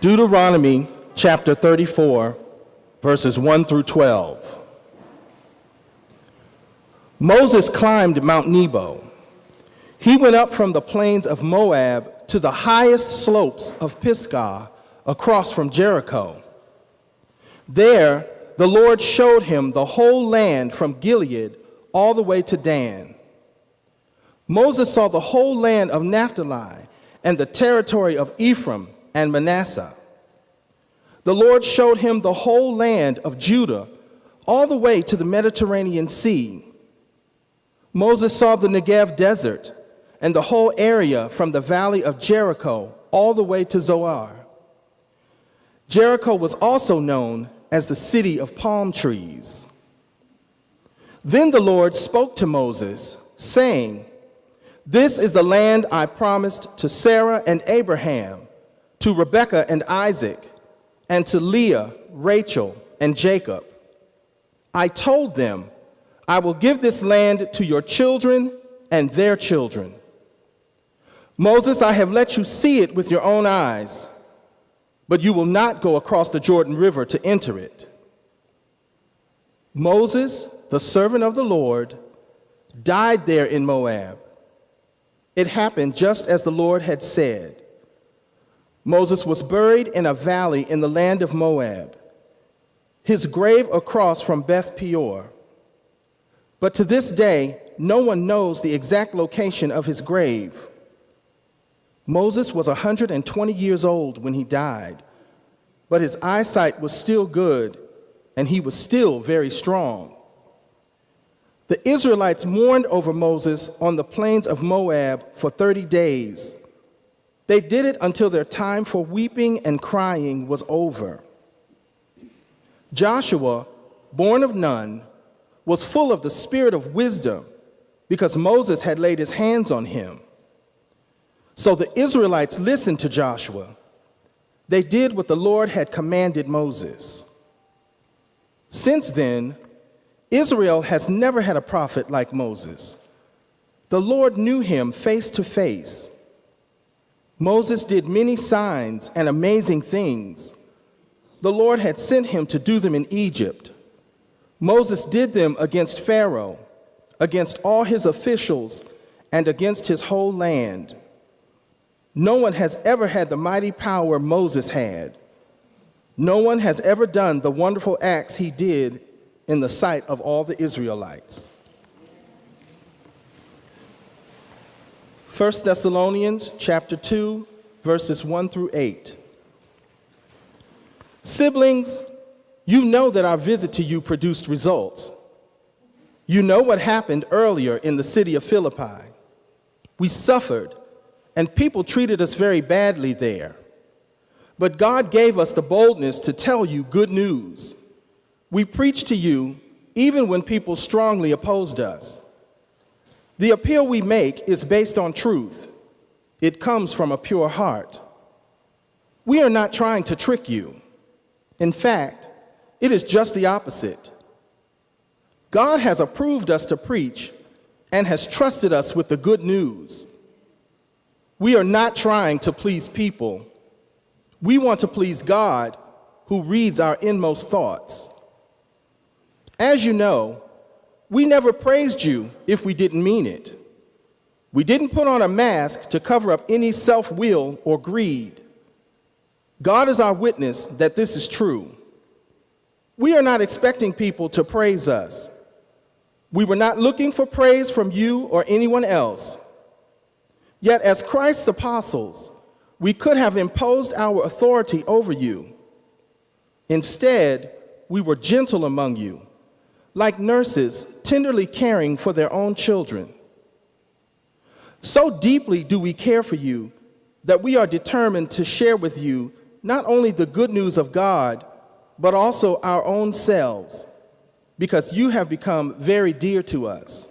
Deuteronomy chapter 34, verses 1 through 12. Moses climbed Mount Nebo. He went up from the plains of Moab to the highest slopes of Pisgah across from Jericho. There, the Lord showed him the whole land from Gilead all the way to Dan. Moses saw the whole land of Naphtali and the territory of Ephraim and Manasseh. The Lord showed him the whole land of Judah all the way to the Mediterranean Sea. Moses saw the Negev desert and the whole area from the valley of Jericho all the way to Zoar. Jericho was also known as the city of palm trees. Then the Lord spoke to Moses, saying, "This is the land I promised to Sarah and Abraham, to Rebekah and Isaac, and to Leah, Rachel, and Jacob. I told them, I will give this land to your children and their children. Moses, I have let you see it with your own eyes, but you will not go across the Jordan River to enter it." Moses, the servant of the Lord, died there in Moab. It happened just as the Lord had said. Moses was buried in a valley in the land of Moab, his grave across from Beth Peor. But to this day, no one knows the exact location of his grave. Moses was 120 years old when he died, but his eyesight was still good, and he was still very strong. The Israelites mourned over Moses on the plains of Moab for 30 days. They did it until their time for weeping and crying was over. Joshua, born of Nun, was full of the spirit of wisdom because Moses had laid his hands on him. So the Israelites listened to Joshua. They did what the Lord had commanded Moses. Since then, Israel has never had a prophet like Moses. The Lord knew him face to face. Moses did many signs and amazing things. The Lord had sent him to do them in Egypt. Moses did them against Pharaoh, against all his officials, and against his whole land. No one has ever had the mighty power Moses had. No one has ever done the wonderful acts he did in the sight of all the Israelites. 1 Thessalonians chapter 2, verses 1 through 8. Siblings, you know that our visit to you produced results. You know what happened earlier in the city of Philippi. We suffered, and people treated us very badly there. But God gave us the boldness to tell you good news. We preached to you even when people strongly opposed us. The appeal we make is based on truth. It comes from a pure heart. We are not trying to trick you. In fact, it is just the opposite. God has approved us to preach and has trusted us with the good news. We are not trying to please people. We want to please God, who reads our inmost thoughts. As you know, we never praised you if we didn't mean it. We didn't put on a mask to cover up any self-will or greed. God is our witness that this is true. We are not expecting people to praise us. We were not looking for praise from you or anyone else. Yet as Christ's apostles, we could have imposed our authority over you. Instead, we were gentle among you, like nurses tenderly caring for their own children. So deeply do we care for you that we are determined to share with you not only the good news of God, but also our own selves, because you have become very dear to us.